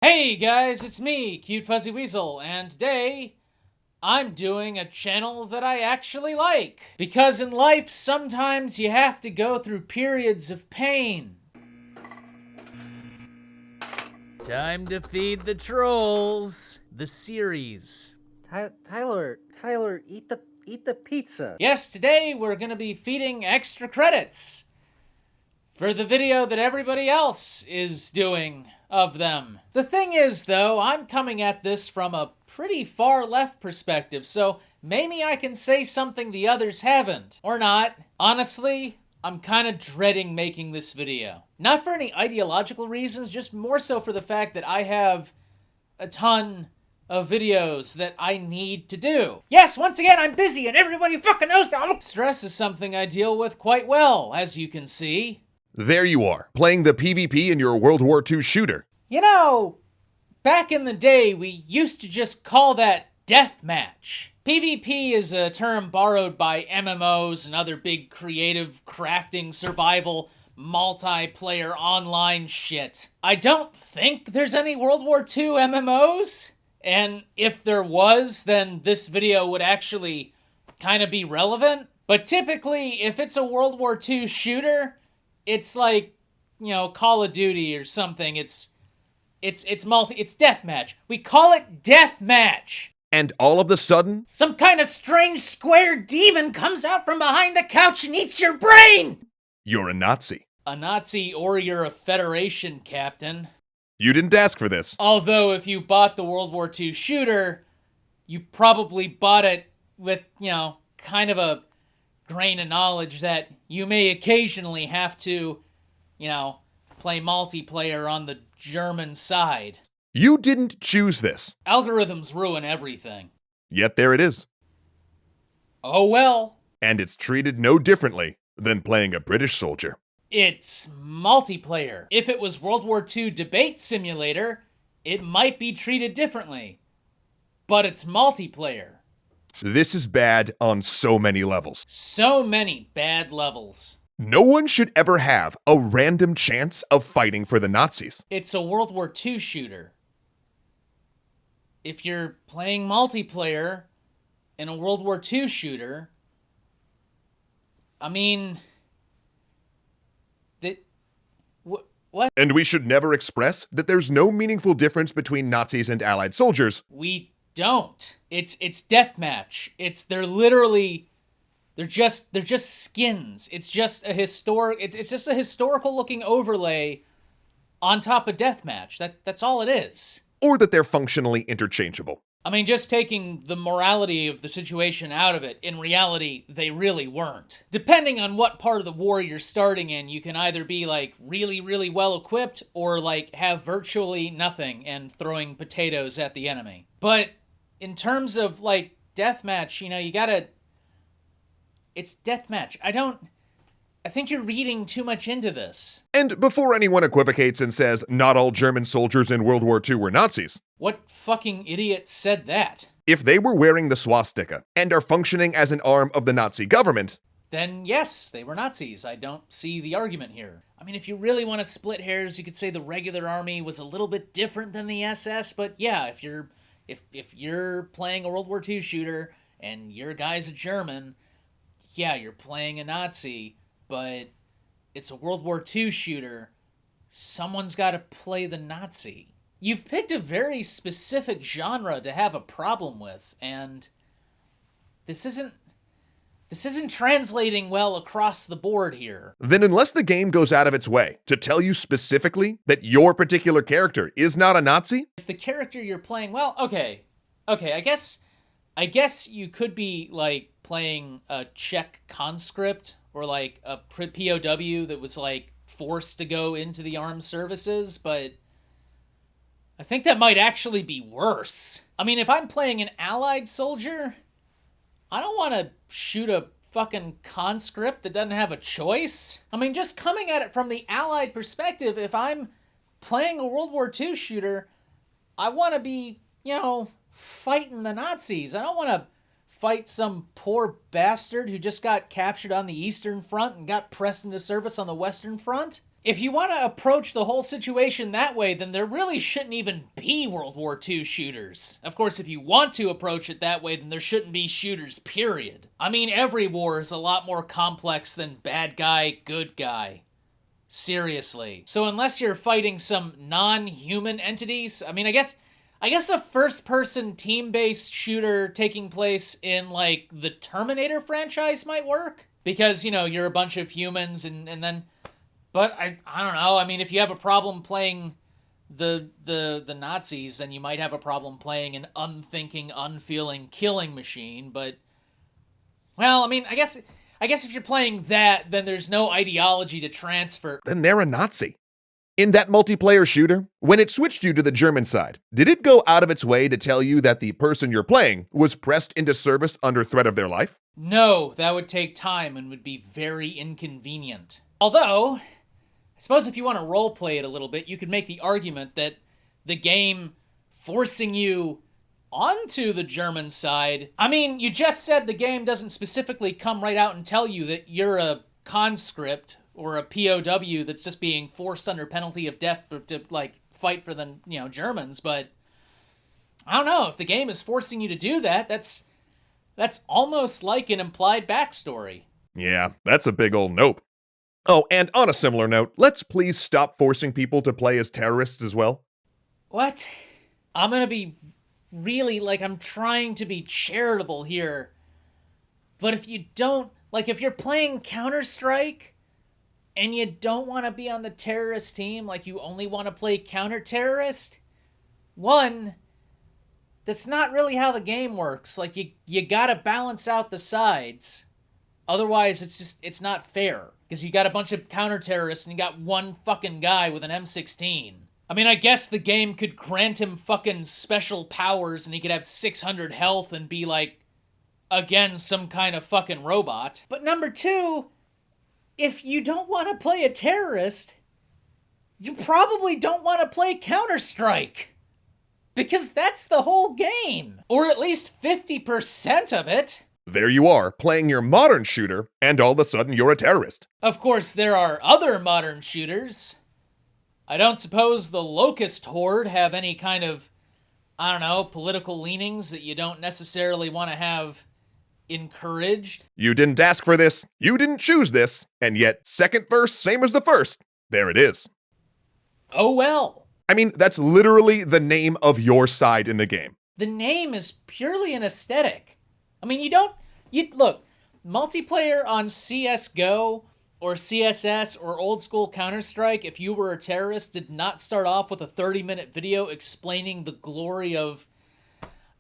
Hey guys, it's me, Cute Fuzzy Weasel, and today I'm doing a channel that I actually like. Because in life, sometimes you have to go through periods of pain. Time to feed the trolls. The series. Tyler, eat the pizza. Yes, today we're gonna be feeding extra credits for the video that everybody else is doing of them. The thing is, though, I'm coming at this from a pretty far left perspective, so maybe I can say something the others haven't. Or not. Honestly, I'm kind of dreading making this video. Not for any ideological reasons, just more so for the fact that I have a ton of videos that I need to do. Yes, once again, I'm busy and everybody fucking knows that. Stress is something I deal with quite well, as you can see. There you are, playing the PvP in your World War II shooter. You know, back in the day, we used to just call that deathmatch. PvP is a term borrowed by MMOs and other big creative crafting survival multiplayer online shit. I don't think there's any World War II MMOs, and if there was, then this video would actually kind of be relevant. But typically, if it's a World War II shooter, it's like, you know, Call of Duty or something. It's deathmatch. We call it deathmatch. And all of a sudden, Some kind of strange square demon comes out from behind the couch and eats your brain! you're a Nazi. A Nazi or you're a Federation captain. You didn't ask for this. Although if you bought the World War II shooter, you probably bought it with, you know, kind of a grain of knowledge that you may occasionally have to, you know, play multiplayer on the German side. You didn't choose this. Algorithms ruin everything. Yet there it is. Oh well. And it's treated no differently than playing a British soldier. It's multiplayer. If it was World War II debate simulator, it might be treated differently. But it's multiplayer. This is bad on so many levels. So many bad levels. No one should ever have a random chance of fighting for the Nazis. It's a World War II shooter. If you're playing multiplayer in a World War II shooter, I mean, what? And we should never express that there's no meaningful difference between Nazis and Allied soldiers. We don't. It's deathmatch. They're just skins. It's just a historical looking overlay on top of deathmatch. That's all it is. Or that they're functionally interchangeable. I mean, just taking the morality of the situation out of it, in reality, they really weren't. Depending on what part of the war you're starting in, you can either be, like, really, really well equipped, or, like, have virtually nothing and throwing potatoes at the enemy. But in terms of, like, deathmatch, you know, you gotta... It's deathmatch. I think you're reading too much into this. And before anyone equivocates and says not all German soldiers in World War II were Nazis, What fucking idiot said that? if they were wearing the swastika and are functioning as an arm of the Nazi government, Then yes, they were Nazis. I don't see the argument here. I mean, if you really want to split hairs, you could say the regular army was a little bit different than the SS, but yeah, if you're playing a World War II shooter and your guy's a German, yeah, you're playing a Nazi, but it's a World War II shooter. Someone's got to play the Nazi. You've picked a very specific genre to have a problem with, and this isn't translating well across the board here. then unless the game goes out of its way to tell you specifically that your particular character is not a Nazi, If the character you're playing, well, okay, I guess you could be like playing a Czech conscript or like a POW that was like forced to go into the armed services, but I think that might actually be worse. I mean, if I'm playing an Allied soldier, I don't want to shoot a fucking conscript that doesn't have a choice. I mean, just coming at it from the Allied perspective, if I'm playing a World War II shooter, I want to be, you know, fighting the Nazis. I don't want to fight some poor bastard who just got captured on the Eastern Front and got pressed into service on the Western Front. if you want to approach the whole situation that way, then there really shouldn't even be World War II shooters. Of course, if you want to approach it that way, then there shouldn't be shooters, period. I mean, every war is a lot more complex than bad guy, good guy. Seriously. So unless you're fighting some non-human entities, I mean, I guess a first-person team-based shooter taking place in, like, the Terminator franchise might work. Because, you know, you're a bunch of humans and then... But I don't know. I mean, if you have a problem playing the Nazis, then you might have a problem playing an unthinking, unfeeling killing machine. But, well, I mean, I guess if you're playing that, then there's no ideology to transfer. Then they're a Nazi. In that multiplayer shooter, when it switched you to the German side, did it go out of its way to tell you that the person you're playing was pressed into service under threat of their life? No, that would take time and would be very inconvenient. Although, I suppose if you want to roleplay it a little bit, you could make the argument that the game forcing you onto the German side... I mean, you just said the game doesn't specifically come right out and tell you that you're a conscript or a POW that's just being forced under penalty of death to, like, fight for the, you know, Germans, but I don't know. If the game is forcing you to do that, that's almost like an implied backstory. Yeah, that's a big old nope. Oh, and on a similar note, let's please stop forcing people to play as terrorists as well. What? I'm gonna be really, like, I'm trying to be charitable here. But if you don't, like, if you're playing Counter-Strike and you don't want to be on the terrorist team, like you only want to play counter-terrorist, one, that's not really how the game works. Like, you gotta balance out the sides. Otherwise, it's not fair. Because you got a bunch of counter-terrorists and you got one fucking guy with an M16. I mean, I guess the game could grant him fucking special powers and he could have 600 health and be like, again, some kind of fucking robot. But number two, if you don't want to play a terrorist, you probably don't want to play Counter-Strike. Because that's the whole game. Or at least 50% of it. There you are, playing your modern shooter, and all of a sudden you're a terrorist. Of course, there are other modern shooters. I don't suppose the Locust Horde have any kind of, I don't know, political leanings that you don't necessarily want to have encouraged. You didn't ask for this, you didn't choose this, and yet second verse, same as the first. There it is. Oh well. I mean, that's literally the name of your side in the game. The name is purely an aesthetic. I mean, look, multiplayer on CSGO or CSS or old school Counter-Strike, if you were a terrorist, did not start off with a 30-minute video explaining the glory of,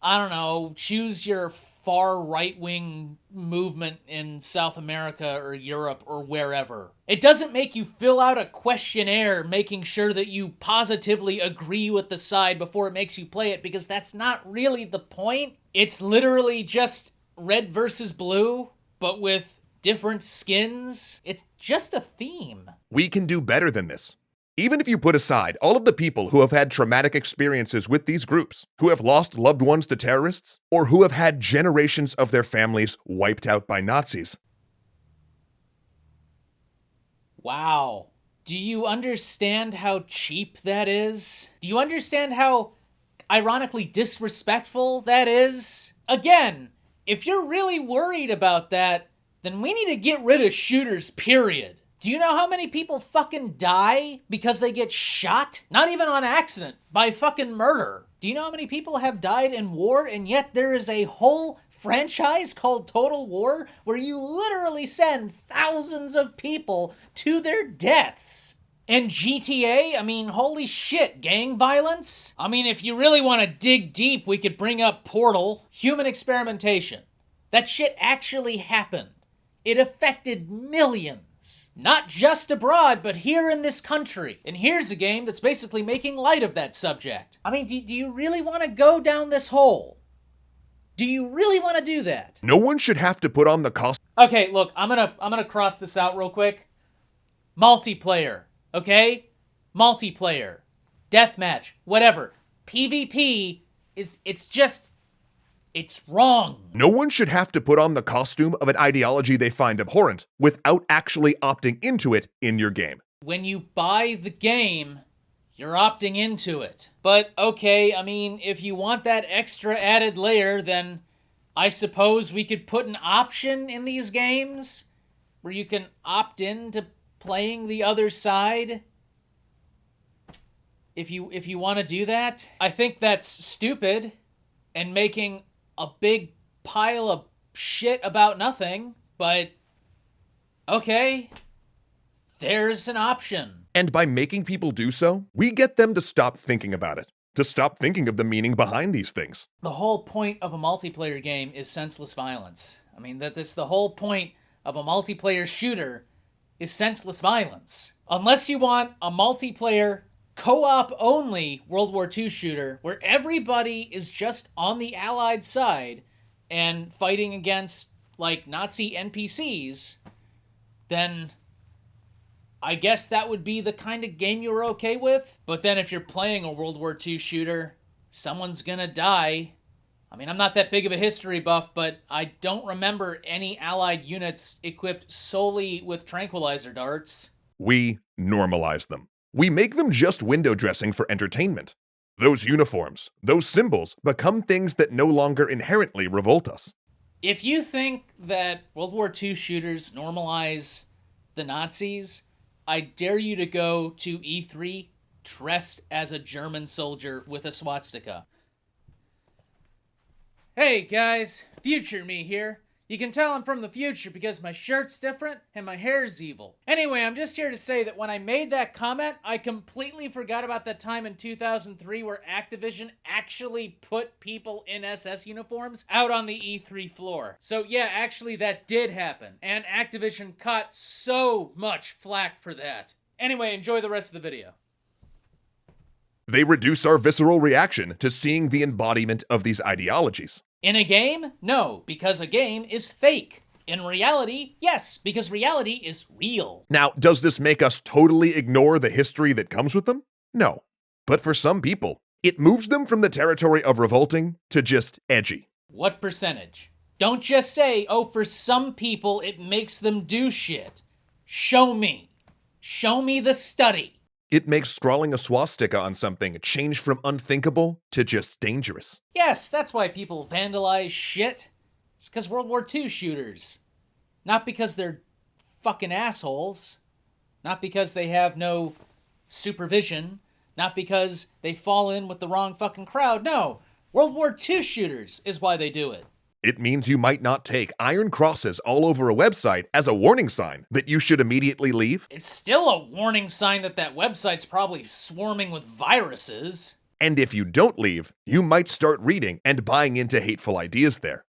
I don't know, choose your far right-wing movement in South America or Europe or wherever. It doesn't make you fill out a questionnaire making sure that you positively agree with the side before it makes you play it, because that's not really the point. It's literally just red versus blue, but with different skins. It's just a theme. We can do better than this. Even if you put aside all of the people who have had traumatic experiences with these groups, who have lost loved ones to terrorists, or who have had generations of their families wiped out by Nazis. Wow. Do you understand how cheap that is? Do you understand how ironically disrespectful that is? Again, if you're really worried about that, then we need to get rid of shooters, period. Do you know how many people fucking die because they get shot? Not even on accident, by fucking murder. Do you know how many people have died in war, and yet there is a whole franchise called Total War where you literally send thousands of people to their deaths? And GTA, I mean, holy shit, gang violence? I mean, if you really want to dig deep, we could bring up Portal. Human experimentation. That shit actually happened. It affected millions. Not just abroad, but here in this country. And here's a game that's basically making light of that subject. I mean, do you really want to go down this hole? Do you really want to do that? No one should have to put on the cost. Okay, look, I'm gonna cross this out real quick. Multiplayer, okay? Multiplayer. Deathmatch, whatever. PvP it's wrong. No one should have to put on the costume of an ideology they find abhorrent without actually opting into it in your game. When you buy the game, you're opting into it. But okay, I mean, if you want that extra added layer, then I suppose we could put an option in these games where you can opt in to playing the other side. If you want to do that. I think that's stupid and making a big pile of shit about nothing, but okay, there's an option. And by making people do so, we get them to stop thinking about it, to stop thinking of the meaning behind these things. The whole point of a multiplayer game is senseless violence. I mean, that's the whole point of a multiplayer shooter is senseless violence. Unless you want a multiplayer co-op only World War II shooter where everybody is just on the Allied side and fighting against, like, Nazi NPCs, then I guess that would be the kind of game you're okay with. But then if you're playing a World War II shooter, someone's gonna die. I mean, I'm not that big of a history buff, but I don't remember any Allied units equipped solely with tranquilizer darts. We normalize them. We make them just window dressing for entertainment. Those uniforms, those symbols, become things that no longer inherently revolt us. If you think that World War II shooters normalize the Nazis, I dare you to go to E3 dressed as a German soldier with a swastika. Hey guys, future me here. You can tell I'm from the future because my shirt's different and my hair's evil. Anyway, I'm just here to say that when I made that comment, I completely forgot about that time in 2003 where Activision actually put people in SS uniforms out on the E3 floor. So yeah, actually that did happen. And Activision caught so much flack for that. Anyway, enjoy the rest of the video. They reduce our visceral reaction to seeing the embodiment of these ideologies. In a game? No, because a game is fake. In reality? Yes, because reality is real. Now, does this make us totally ignore the history that comes with them? No. But for some people, it moves them from the territory of revolting to just edgy. What percentage? Don't just say, oh, for some people it makes them do shit. Show me. Show me the study. It makes scrawling a swastika on something change from unthinkable to just dangerous. Yes, that's why people vandalize shit. It's because World War II shooters. Not because they're fucking assholes. Not because they have no supervision. Not because they fall in with the wrong fucking crowd. No, World War II shooters is why they do it. It means you might not take iron crosses all over a website as a warning sign that you should immediately leave. It's still a warning sign that that website's probably swarming with viruses. And if you don't leave, you might start reading and buying into hateful ideas there.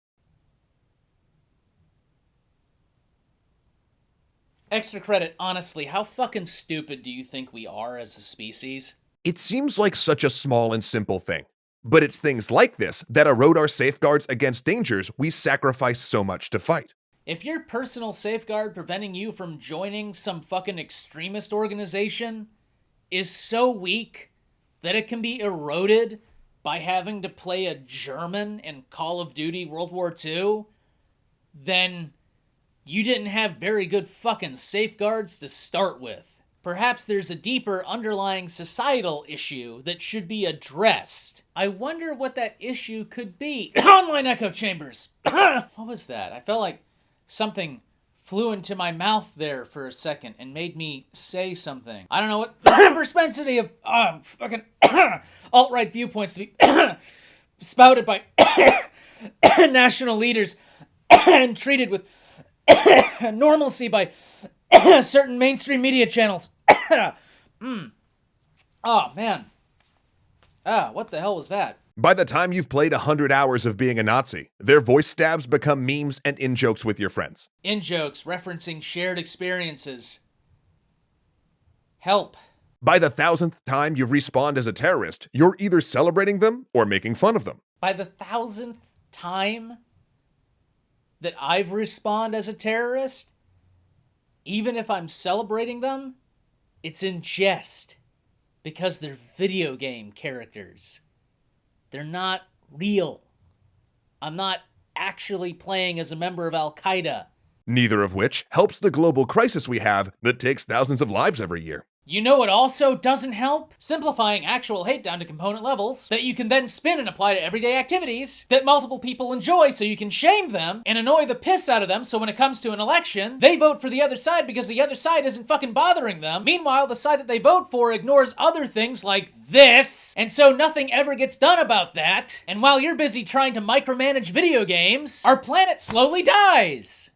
Extra credit, honestly, how fucking stupid do you think we are as a species? It seems like such a small and simple thing. But it's things like this that erode our safeguards against dangers we sacrifice so much to fight. If your personal safeguard preventing you from joining some fucking extremist organization is so weak that it can be eroded by having to play a German in Call of Duty World War II, then you didn't have very good fucking safeguards to start with. Perhaps there's a deeper underlying societal issue that should be addressed. I wonder what that issue could be. Online echo chambers. What was that? I felt like something flew into my mouth there for a second and made me say something. I don't know what propensity of fucking alt-right viewpoints to be spouted by national leaders and treated with normalcy by certain mainstream media channels. Oh, man. What the hell was that? By the time you've played 100 hours of being a Nazi, their voice stabs become memes and in-jokes with your friends. In-jokes referencing shared experiences. Help. By the 1000th time you've respawned as a terrorist, you're either celebrating them or making fun of them. By the 1000th time that I've respawned as a terrorist, even if I'm celebrating them, it's in jest. Because they're video game characters. They're not real. I'm not actually playing as a member of Al-Qaeda. neither of which helps the global crisis we have that takes thousands of lives every year. You know what also doesn't help? Simplifying actual hate down to component levels that you can then spin and apply to everyday activities that multiple people enjoy so you can shame them and annoy the piss out of them so when it comes to an election, they vote for the other side because the other side isn't fucking bothering them. Meanwhile, the side that they vote for ignores other things like this, and so nothing ever gets done about that. And while you're busy trying to micromanage video games, our planet slowly dies.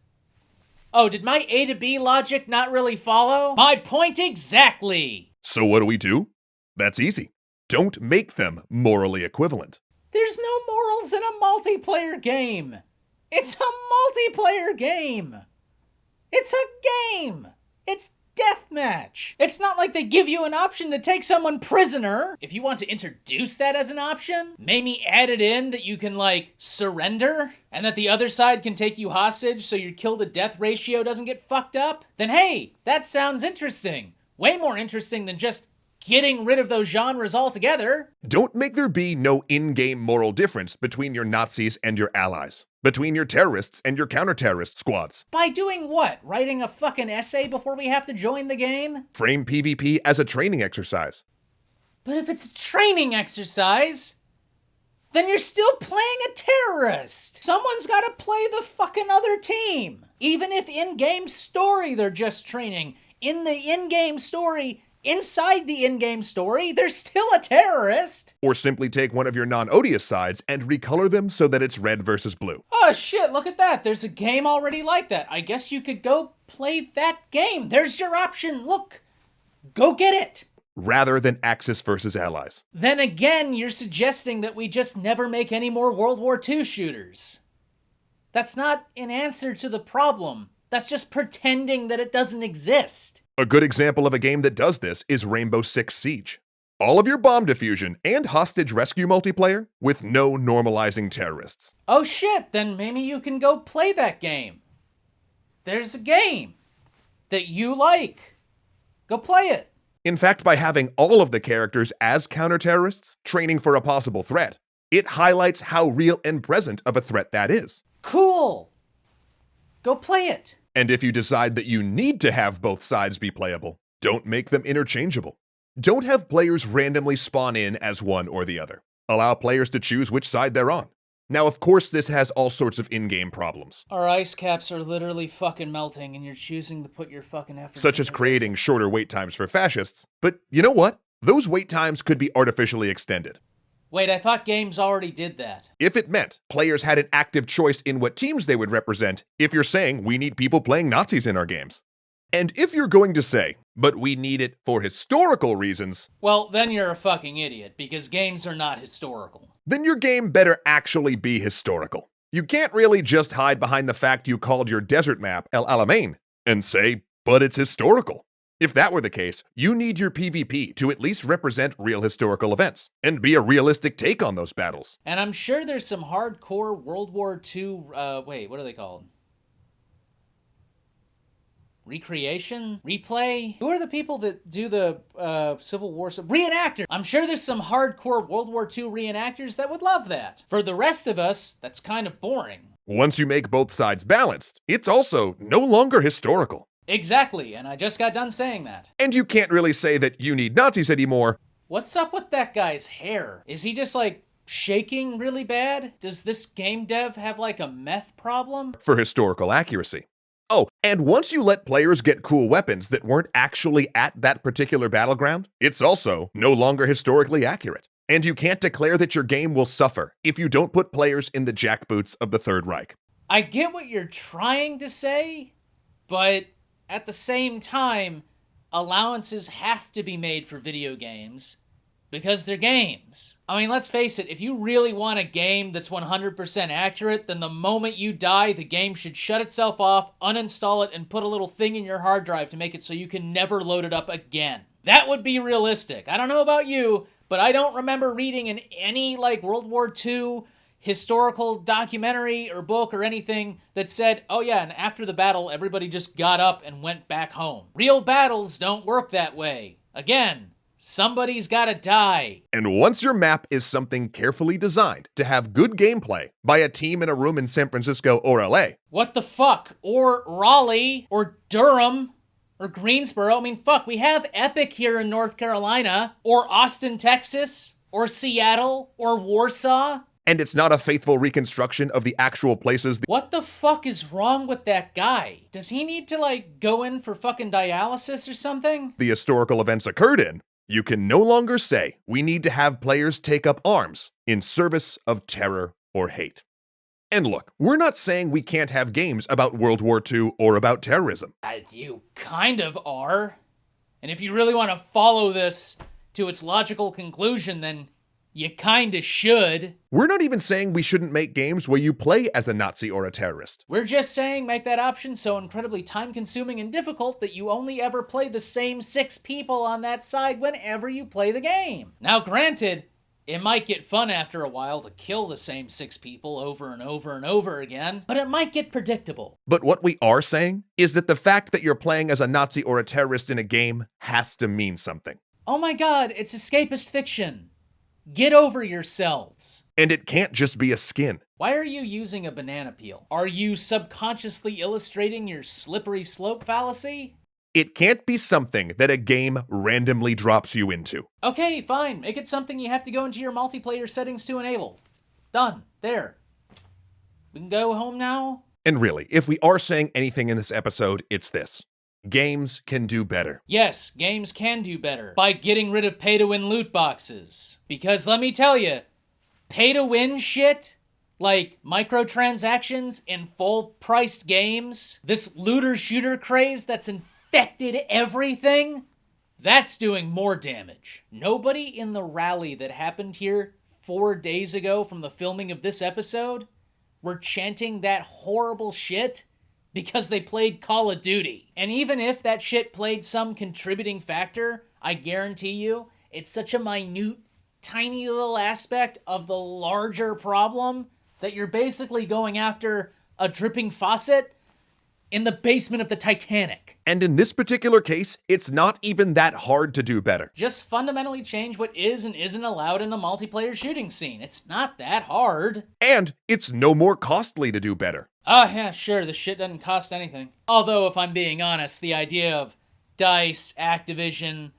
Oh, did my A to B logic not really follow? My point exactly! So what do? That's easy. Don't make them morally equivalent. There's no morals in a multiplayer game. It's a multiplayer game. It's a game. It's deathmatch. It's not like they give you an option to take someone prisoner. If you want to introduce that as an option, maybe add it in that you can, like, surrender, and that the other side can take you hostage so your kill-to-death ratio doesn't get fucked up, then hey, that sounds interesting. Way more interesting than just getting rid of those genres altogether. Don't make there be no in-game moral difference between your Nazis and your allies, between your terrorists and your counter-terrorist squads. By doing what? Writing a fucking essay before we have to join the game? Frame PvP as a training exercise. But if it's a training exercise, then you're still playing a terrorist. Someone's gotta play the fucking other team. Even if in-game story they're just training, in the in-game story, inside the in-game story, there's still a terrorist. Or simply take one of your non-odious sides and recolor them so that it's red versus blue. Oh shit, look at that. There's a game already like that. I guess you could go play that game. There's your option. Look, go get it. Rather than Axis versus allies. Then again, you're suggesting that we just never make any more World War II shooters. That's not an answer to the problem. That's just pretending that it doesn't exist. A good example of a game that does this is Rainbow Six Siege. All of your bomb diffusion and hostage rescue multiplayer with no normalizing terrorists. Oh shit, then maybe you can go play that game. There's a game that you like. Go play it. In fact, by having all of the characters as counter-terrorists training for a possible threat, it highlights how real and present of a threat that is. Cool. Go play it. And if you decide that you need to have both sides be playable, don't make them interchangeable. Don't have players randomly spawn in as one or the other. Allow players to choose which side they're on. Now, of course, this has all sorts of in-game problems. Our ice caps are literally fucking melting, and you're choosing to put your fucking efforts Such as into creating this. shorter wait times for fascists. But you know what? Those wait times could be artificially extended. Wait, I thought games already did that. If it meant players had an active choice in what teams they would represent, if you're saying we need people playing Nazis in our games. And if you're going to say, but we need it for historical reasons, Well, then you're a fucking idiot, because games are not historical. then your game better actually be historical. You can't really just hide behind the fact you called your desert map El Alamein and say, but it's historical. If that were the case, you need your PvP to at least represent real historical events and be a realistic take on those battles. And I'm sure there's some hardcore World War II, wait, what are they called? Recreation? Replay? Who are the people that do the Civil War stuff? Reenactors! I'm sure there's some hardcore World War II reenactors that would love that. For the rest of us, that's kind of boring. Once you make both sides balanced, it's also no longer historical. Exactly, and I just got done saying that. And you can't really say that you need Nazis anymore. What's up with that guy's hair? Is he just, like, shaking really bad? Does this game dev have, like, a meth problem? For historical accuracy. Oh, and once you let players get cool weapons that weren't actually at that particular battleground, it's also no longer historically accurate. And you can't declare that your game will suffer if you don't put players in the jackboots of the Third Reich. I get what you're trying to say, but at the same time, allowances have to be made for video games because they're games. I mean, let's face it, if you really want a game that's 100% accurate, then the moment you die, the game should shut itself off, uninstall it, and put a little thing in your hard drive to make it so you can never load it up again. That would be realistic. I don't know about you, but I don't remember reading in any, like, World War II historical documentary or book or anything that said, oh yeah, and after the battle, everybody just got up and went back home. Real battles don't work that way. Again, Somebody's gotta die. And once your map is something carefully designed to have good gameplay by a team in a room in San Francisco or LA. What the fuck? Or Raleigh, or Durham, or Greensboro. I mean, fuck, we have Epic here in North Carolina, or Austin, Texas, or Seattle, or Warsaw. And it's not a faithful reconstruction of the actual places. What the fuck is wrong with that guy? Does he need to, like, go in for fucking dialysis or something? The historical events occurred in. You can no longer say we need to have players take up arms in service of terror or hate. And look, we're not saying we can't have games about World War II or about terrorism. You kind of are. And if you really want to follow this to its logical conclusion, then you kinda should. We're not even saying we shouldn't make games where you play as a Nazi or a terrorist. We're just saying make that option so incredibly time-consuming and difficult that you only ever play the same 6 people on that side whenever you play the game. Now granted, it might get fun after a while to kill the same 6 people over and over and over again, but it might get predictable. But what we are saying is that the fact that you're playing as a Nazi or a terrorist in a game has to mean something. Oh my god, it's escapist fiction. Get over yourselves. And it can't just be a skin. Why are you using a banana peel? Are you subconsciously illustrating your slippery slope fallacy? It can't be something that a game randomly drops you into. Okay, fine. Make it something you have to go into your multiplayer settings to enable. Done. There. We can go home now? And really, if we are saying anything in this episode, it's this. Games can do better. Yes, games can do better by getting rid of pay-to-win loot boxes. Because let me tell you, pay-to-win shit, like microtransactions in full-priced games, this looter-shooter craze that's infected everything, that's doing more damage. Nobody in the rally that happened here 4 days ago from the filming of this episode were chanting that horrible shit because they played Call of Duty. And even if that shit played some contributing factor, I guarantee you, it's such a minute, tiny little aspect of the larger problem that you're basically going after a dripping faucet in the basement of the Titanic. And in this particular case, it's not even that hard to do better. Just fundamentally change what is and isn't allowed in the multiplayer shooting scene. It's not that hard. And it's no more costly to do better. Oh, yeah, sure, this shit doesn't cost anything. Although, if I'm being honest, the idea of DICE, Activision,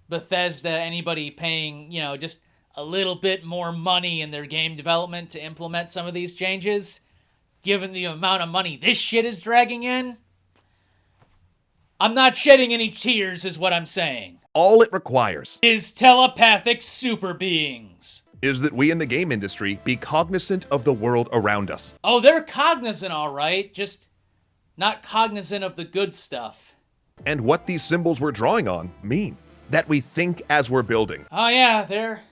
Bethesda, anybody paying, just a little bit more money in their game development to implement some of these changes, given the amount of money this shit is dragging in, I'm not shedding any tears, is what I'm saying. All it requires is telepathic super beings. Is that we in the game industry be cognizant of the world around us. Oh, they're cognizant, all right, just not cognizant of the good stuff. And what these symbols we're drawing on mean. That we think as we're building. Oh yeah, they're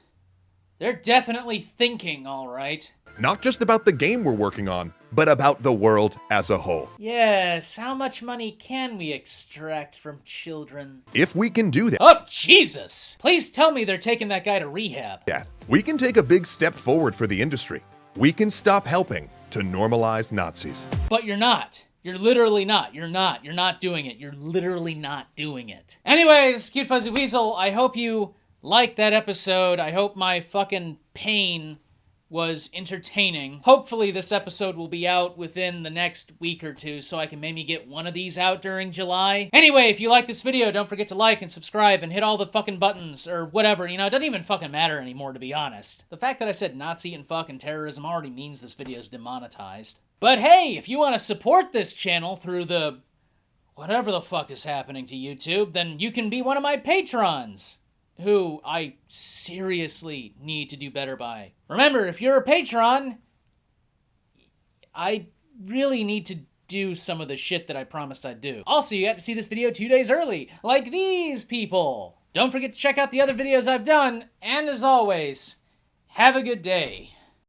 definitely thinking, all right. Not just about the game we're working on, but about the world as a whole. Yes, how much money can we extract from children? If we can do that. Oh, Jesus! Please tell me they're taking that guy to rehab. Yeah, we can take a big step forward for the industry. We can stop helping to normalize Nazis. But you're not. You're literally not. You're not. You're not doing it. You're literally not doing it. Anyways, Cute Fuzzy Weasel, I hope you liked that episode. I hope my fucking pain was entertaining. Hopefully this episode will be out within the next week or two so I can maybe get one of these out during July. Anyway, if you like this video, don't forget to like and subscribe and hit all the fucking buttons or whatever. It doesn't even fucking matter anymore, to be honest. The fact that I said Nazi and fucking terrorism already means this video is demonetized. But hey, if you want to support this channel through the whatever the fuck is happening to YouTube, then you can be one of my patrons, who I seriously need to do better by. Remember, if you're a patron, I really need to do some of the shit that I promised I'd do. Also, you got to see this video 2 days early, like these people. Don't forget to check out the other videos I've done, and as always, have a good day.